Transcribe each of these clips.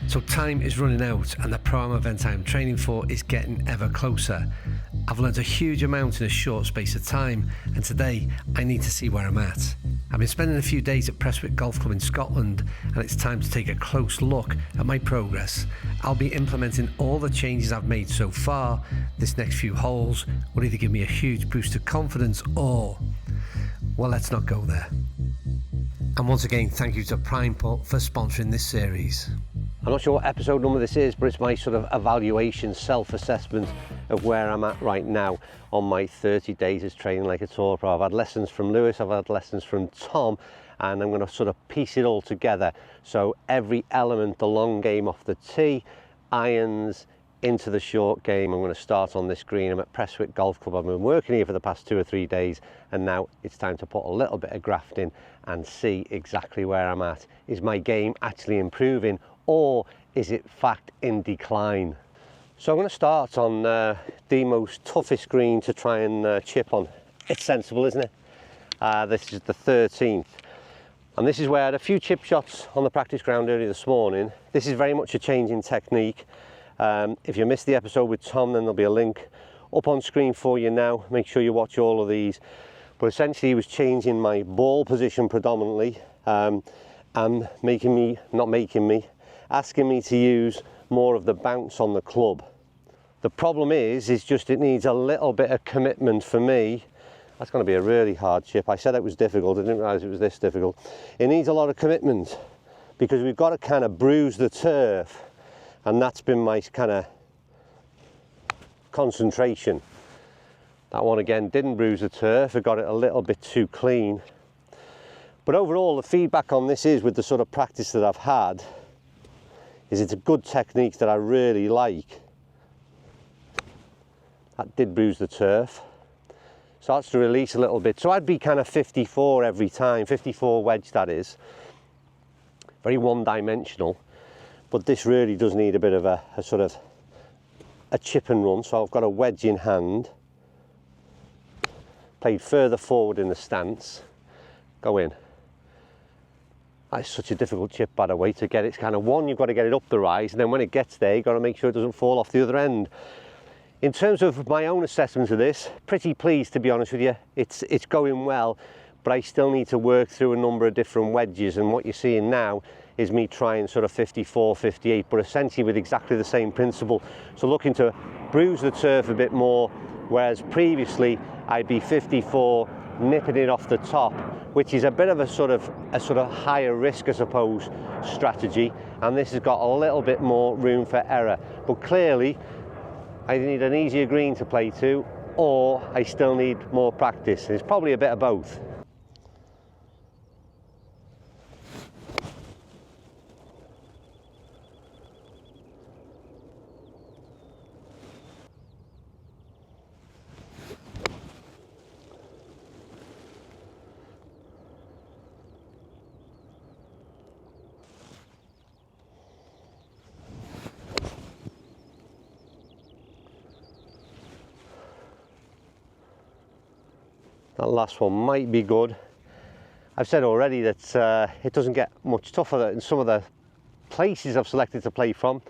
So time is running out and the Pro-Am event I'm training for is getting ever closer. I've learned a huge amount in a short space of time, and today I need to see where I'm at. I've been spending a few days at Prestwick Golf Club in Scotland, and it's time to take a close look at my progress. I'll be implementing all the changes I've made so far. This next few holes will either give me a huge boost of confidence or, well, let's not go there. And once again, thank you to PrimePut for sponsoring this series. I'm not sure what episode number this is, but it's my sort of evaluation, self-assessment of where I'm at right now on my 30 days as training like a tour pro. I've had lessons from Lewis, I've had lessons from Tom, and I'm going to sort of piece it all together. So every element, the long game off the tee, irons, into the short game. I'm going to start on this green. I'm at Prestwick Golf Club. I've been working here for the past 2 or 3 days, and now it's time to put a little bit of graft in and see exactly where I'm at. Is my game actually improving, or is it fact in decline? So I'm going to start on the most toughest green to try and chip on. It's sensible, isn't it? This is the 13th. And this is where I had a few chip shots on the practice ground earlier this morning. This is very much a change in technique. If you missed the episode with Tom, then there'll be a link up on screen for you now. Make sure you watch all of these. But essentially he was changing my ball position predominantly and asking me to use more of the bounce on the club. The problem is just it needs a little bit of commitment for me. That's going to be a really hard chip. I said it was difficult, I didn't realise it was this difficult. It needs a lot of commitment because we've got to kind of bruise the turf. And that's been my kind of concentration. That one again didn't bruise the turf, I got it a little bit too clean. But overall the feedback on this is, with the sort of practice that I've had, is it's a good technique that I really like. That did bruise the turf. Starts to release a little bit. So I'd be kind of 54 every time, 54 wedge that is. Very one-dimensional. But this really does need a bit of a sort of a chip and run. So I've got a wedge in hand, played further forward in the stance, go in. That's such a difficult chip, by the way, to get. It's kind of one, you've got to get it up the rise, and then when it gets there, you've got to make sure it doesn't fall off the other end. In terms of my own assessment of this, pretty pleased, to be honest with you. It's going well, but I still need to work through a number of different wedges, and what you're seeing now is me trying sort of 54, 58, but essentially with exactly the same principle. So looking to bruise the turf a bit more, whereas previously I'd be 54, nipping it off the top, which is a bit of a sort of higher risk, I suppose, strategy. And this has got a little bit more room for error. But clearly, I need an easier green to play to, or I still need more practice. It's probably a bit of both. That last one might be good. I've said already that it doesn't get much tougher in some of the places I've selected to play from,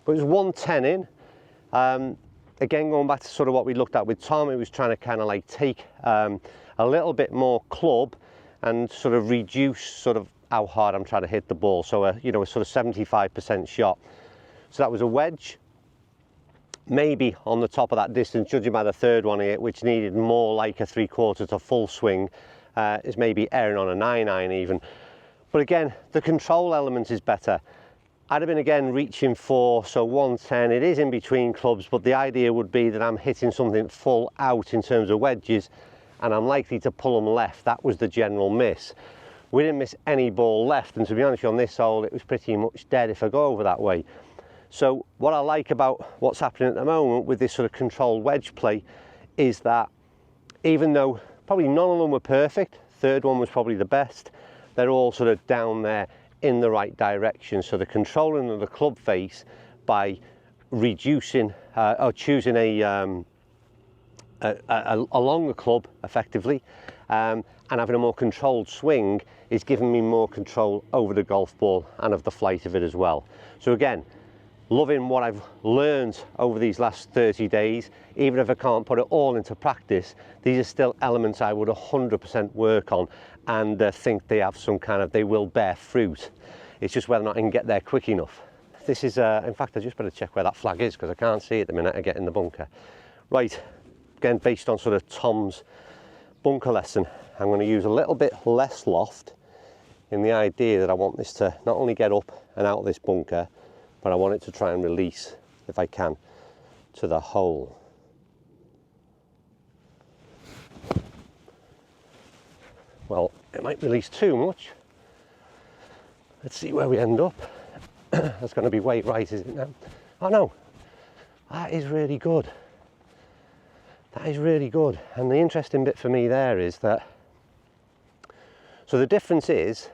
but it was 110 in. Again, going back to sort of what we looked at with Tom, it was trying to kind of like take a little bit more club and sort of reduce sort of how hard I'm trying to hit the ball. So you know, a sort of 75% shot. So that was a wedge. Maybe on the top of that distance, judging by the third one here, which needed more like a 3/4 to full swing, is maybe erring on a 9-iron even. But again, the control element is better. I'd have been again reaching for, so 110, it is in between clubs, but the idea would be that I'm hitting something full out in terms of wedges, and I'm likely to pull them left. That was the general miss. We didn't miss any ball left, and to be honest, on this hole, it was pretty much dead if I go over that way. So what I like about what's happening at the moment with this sort of controlled wedge play is that even though probably none of them were perfect, third one was probably the best, they're all sort of down there in the right direction. So the controlling of the club face by reducing or choosing a longer club effectively, and and having a more controlled swing is giving me more control over the golf ball and of the flight of it as well. So again, loving what I've learned over these last 30 days, even if I can't put it all into practice, these are still elements I would 100% work on and think they have some kind of, they will bear fruit. It's just whether or not I can get there quick enough. This is, in fact, I just better check where that flag is because I can't see it the minute I get in the bunker. Right, again, based on sort of Tom's bunker lesson, I'm going to use a little bit less loft in the idea that I want this to not only get up and out of this bunker, but I want it to try and release, if I can, to the hole. Well, it might release too much. Let's see where we end up. That's going to be weight right, is it now? Oh no, that is really good. That is really good. And the interesting bit for me there is that, so the difference is,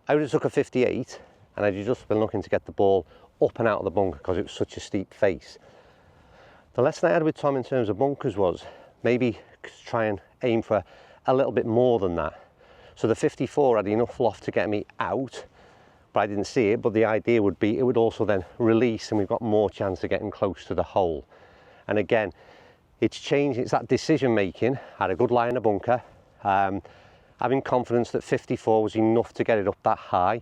I would have took a 58 and I'd just been looking to get the ball up and out of the bunker because it was such a steep face. The lesson I had with Tom in terms of bunkers was maybe try and aim for a little bit more than that. So the 54 had enough loft to get me out, but I didn't see it. But the idea would be it would also then release and we've got more chance of getting close to the hole. And again, it's changing, it's that decision making. I had a good lie in the bunker, having confidence that 54 was enough to get it up that high,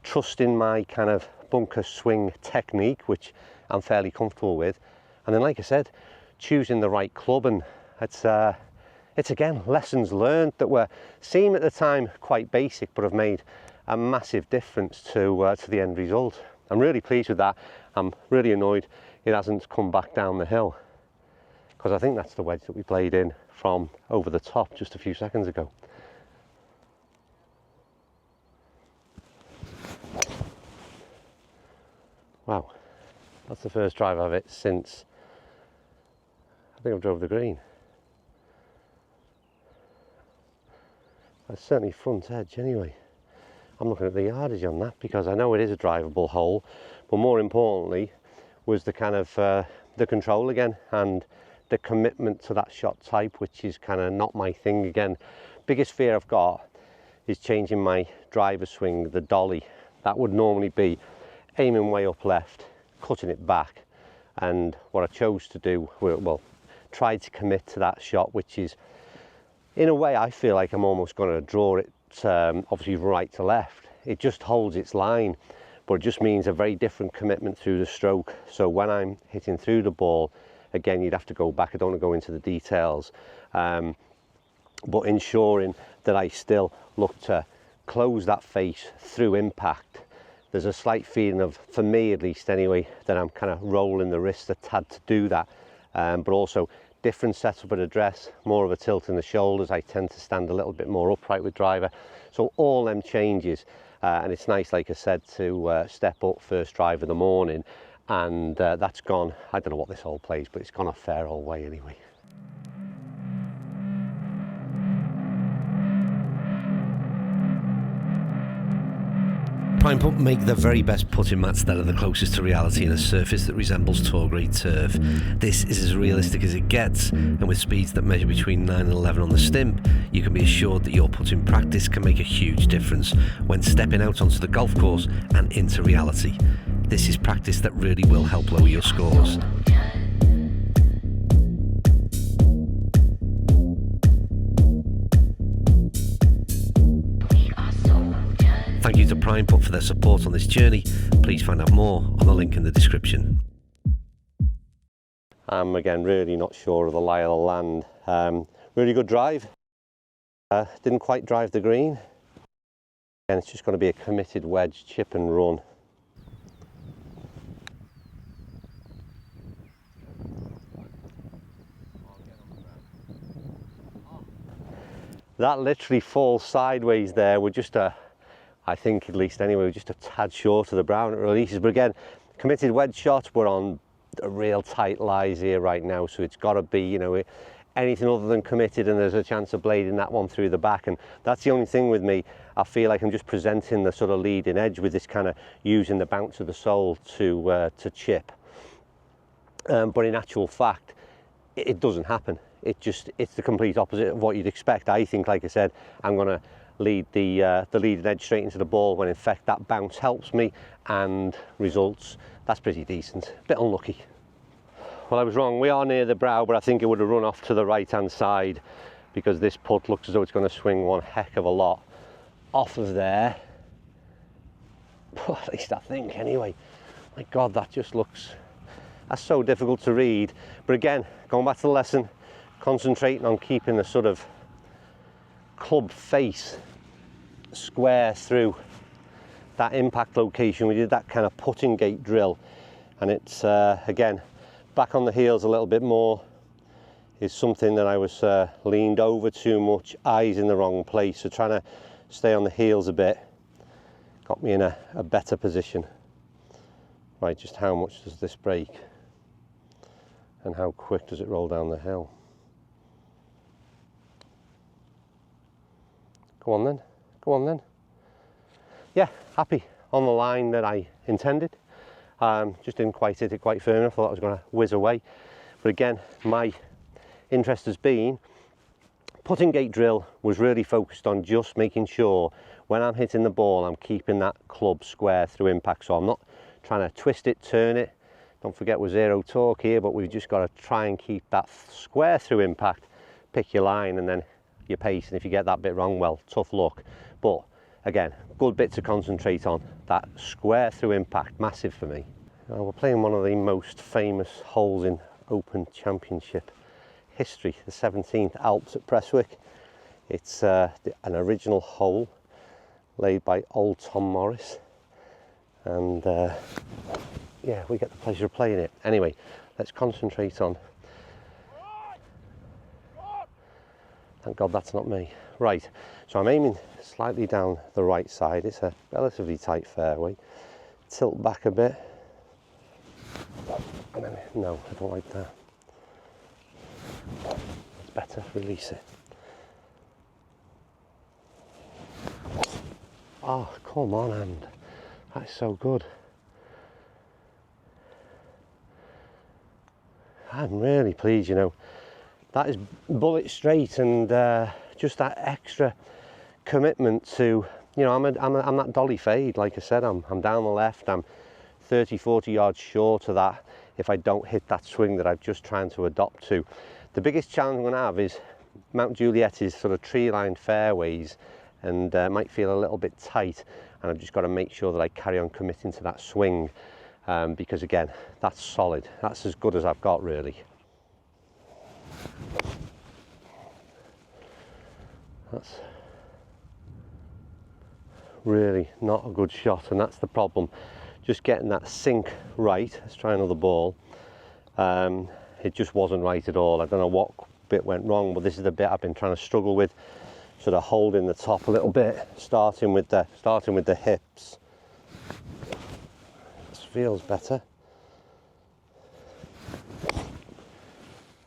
trusting my kind of bunker swing technique, which I'm fairly comfortable with. And then, like I said, choosing the right club, and it's again, lessons learned that were seem at the time quite basic, but have made a massive difference to the end result. I'm really pleased with that. I'm really annoyed it hasn't come back down the hill, because I think that's the wedge that we played in from over the top just a few seconds ago. Wow, that's the first drive of it since I think I've drove the green. That's certainly front edge anyway. I'm looking at the yardage on that because I know it is a drivable hole, but more importantly was the kind of the control again and the commitment to that shot type, which is kind of not my thing. Again, biggest fear I've got is changing my driver swing, the dolly. That would normally be aiming way up left, cutting it back, and what I chose to do, well, tried to commit to that shot, which is, in a way, I feel like I'm almost going to draw it obviously right to left. It just holds its line, but it just means a very different commitment through the stroke. So when I'm hitting through the ball, again, you'd have to go back. I don't want to go into the details, but ensuring that I still look to close that face through impact. There's a slight feeling of, for me at least anyway, that I'm kind of rolling the wrist a tad to do that, but also different setup at address, more of a tilt in the shoulders. I tend to stand a little bit more upright with driver. So all them changes, and it's nice, like I said, to step up first drive of the morning, and that's gone. I don't know what this hole plays, but it's gone a fair old way anyway. Prime Putt make the very best putting mats that are the closest to reality in a surface that resembles tour grade turf. This is as realistic as it gets, and with speeds that measure between 9 and 11 on the stimp, you can be assured that your putting practice can make a huge difference when stepping out onto the golf course and into reality. This is practice that really will help lower your scores. Thank you to Prime Putt for their support on this journey. Please find out more on the link in the description. I'm again really not sure of the lie of the land. Really good drive. Didn't quite drive the green. And it's just going to be a committed wedge, chip and run. That literally falls sideways there with just a, I think at least anyway, just a tad short of the brown it releases. But again, committed wedge shot, we're on a real tight lies here right now, so it's got to be, you know, anything other than committed, and there's a chance of blading that one through the back. And that's the only thing with me. I feel like I'm just presenting the sort of leading edge with this kind of using the bounce of the sole to chip. But in actual fact, it doesn't happen. it's the complete opposite of what you'd expect. I think, like I said, I'm going to lead the leading edge straight into the ball, when in fact that bounce helps me and results. That's pretty decent. Bit unlucky. Well, I was wrong. We are near the brow, but I think it would have run off to the right hand side, because this putt looks as though it's going to swing one heck of a lot off of there. At least I think, anyway. My God, that just looks, that's so difficult to read. But again, going back to the lesson, concentrating on keeping the sort of club face square through that impact location. We did that kind of putting gate drill, and it's again, back on the heels a little bit more is something that I was leaned over too much, eyes in the wrong place. So trying to stay on the heels a bit got me in a better position. Right, just how much does this break? And how quick does it roll down the hill? Go on then, go on then. Yeah, happy on the line that I intended. Just didn't quite hit it quite firm enough. I thought I was going to whiz away. But again, my interest has been, putting gate drill was really focused on just making sure when I'm hitting the ball, I'm keeping that club square through impact. So I'm not trying to twist it, turn it. Don't forget we're zero torque here, but we've just got to try and keep that square through impact, pick your line and then your pace. And if you get that bit wrong, well, tough luck. But again, good bit to concentrate on. That square through impact, massive for me. Now, we're playing one of the most famous holes in Open Championship history, the 17th Alps at Prestwick. It's an original hole laid by old Tom Morris, and yeah, we get the pleasure of playing it. Anyway, let's concentrate on, thank God that's not me. Right, so I'm aiming slightly down the right side. It's a relatively tight fairway. Tilt back a bit, and then, no, I don't like that. It's better, release it. Oh, come on, hand. That's so good. I'm really pleased, you know. That is bullet straight, and just that extra commitment to, you know, I'm that dolly fade, like I said, I'm down the left, I'm 30, 40 yards short of that if I don't hit that swing that I'm just trying to adopt to. The biggest challenge I'm going to have is Mount Juliet's sort of tree-lined fairways, and might feel a little bit tight, and I've just got to make sure that I carry on committing to that swing, because again, that's solid. That's as good as I've got, really. That's really not a good shot, and that's the problem. Just getting that sink right. Let's try another ball. It just wasn't right at all. I don't know what bit went wrong, but this is the bit I've been trying to struggle with, sort of holding the top a little bit, starting with the hips. This feels better.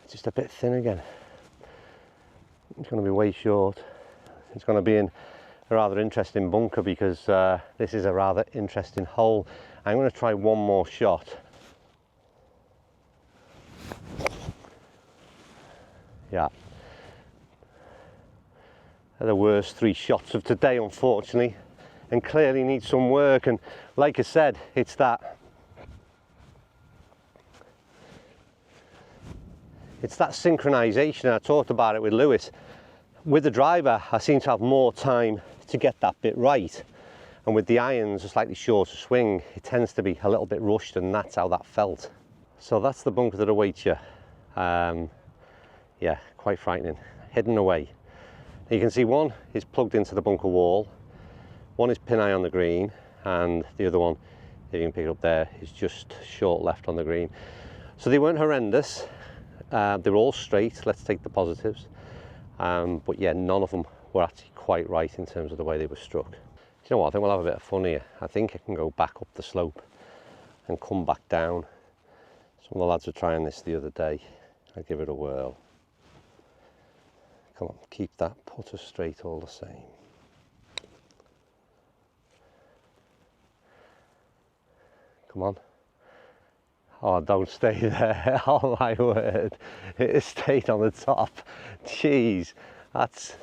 Just a bit thin again. It's going to be way short. It's going to be in a rather interesting bunker, because this is a rather interesting hole. I'm going to try one more shot. Yeah. They're the worst 3 shots of today, unfortunately, and clearly need some work. And like I said, it's that synchronization. I talked about it with Lewis. With the driver, I seem to have more time to get that bit right, and with the irons, a slightly shorter swing, it tends to be a little bit rushed, and that's how that felt. So that's the bunker that awaits you. Yeah, quite frightening. Hidden away. You can see one is plugged into the bunker wall, one is pin eye on the green, and the other one, if you can pick it up there, is just short left on the green. So they weren't horrendous. They were all straight. Let's take the positives. But yeah, none of them were actually quite right in terms of the way they were struck. Do you know what? I think we'll have a bit of fun here. I think I can go back up the slope and come back down. Some of the lads were trying this the other day. I'll give it a whirl. Come on, keep that putter straight all the same. Come on. Oh, don't stay there. Oh my word, it stayed on the top. Jeez,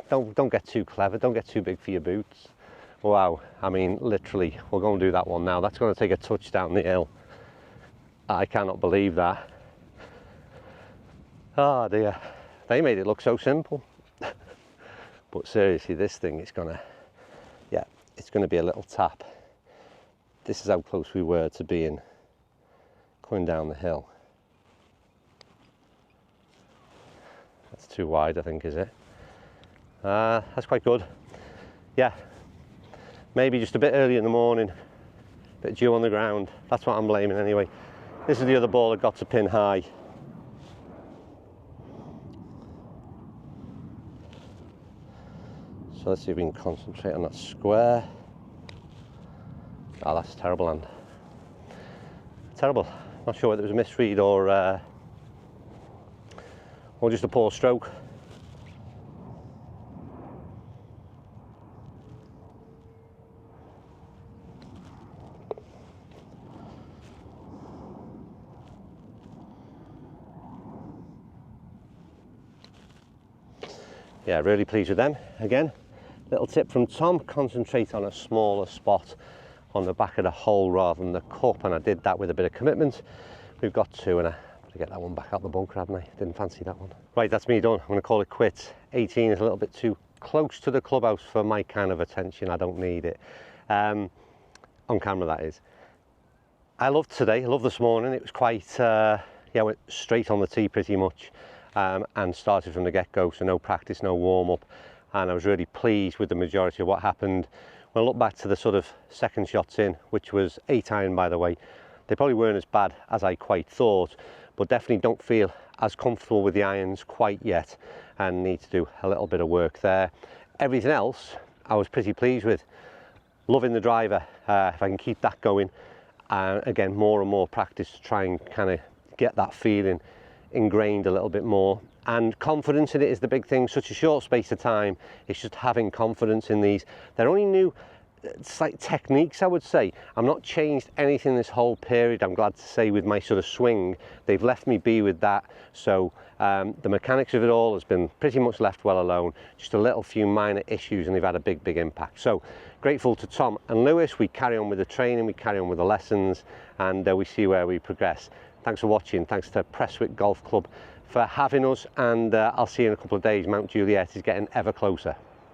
don't get too clever, don't get too big for your boots. Wow, I mean, literally, we'll go and do that one now. That's going to take a touch down the hill. I cannot believe that. Oh dear, they made it look so simple. But seriously, this thing is gonna, yeah, it's gonna be a little tap. This is how close we were to being coming down the hill. That's too wide, I think, is it? That's quite good. Yeah, maybe just a bit early in the morning, a bit dew on the ground. That's what I'm blaming anyway. This is the other ball that got to pin high. So let's see if we can concentrate on that square. Oh, that's a terrible hand. Terrible. Not sure whether it was a misread or just a poor stroke. Yeah, really pleased with them. Again, little tip from Tom, concentrate on a smaller spot on the back of the hole rather than the cup, and I did that with a bit of commitment. We've got two, and I better get that one back out the bunker, haven't I? Didn't fancy that one. Right, that's me done. I'm going to call it quits. 18 is a little bit too close to the clubhouse for my kind of attention. I don't need it. On camera, that is. I loved today. I loved this morning. It was quite, yeah, went straight on the tee pretty much, and started from the get-go, so no practice, no warm-up. And I was really pleased with the majority of what happened. When I look back to the sort of second shots in, which was 8-iron, by the way, they probably weren't as bad as I quite thought, but definitely don't feel as comfortable with the irons quite yet and need to do a little bit of work there. Everything else I was pretty pleased with. Loving the driver. If I can keep that going, again, more and more practice to try and kind of get that feeling ingrained a little bit more. And confidence in it is the big thing. Such a short space of time, it's just having confidence in these. They're only new, it's like techniques, I would say. I'm not changed anything this whole period, I'm glad to say, with my sort of swing. They've left me be with that. So the mechanics of it all has been pretty much left well alone. Just a little few minor issues, and they've had a big impact. So grateful to Tom and Lewis. We carry on with the training, we carry on with the lessons, and we see where we progress. Thanks for watching. Thanks to Prestwick Golf Club for having us, and I'll see you in a couple of days. Mount Juliet is getting ever closer.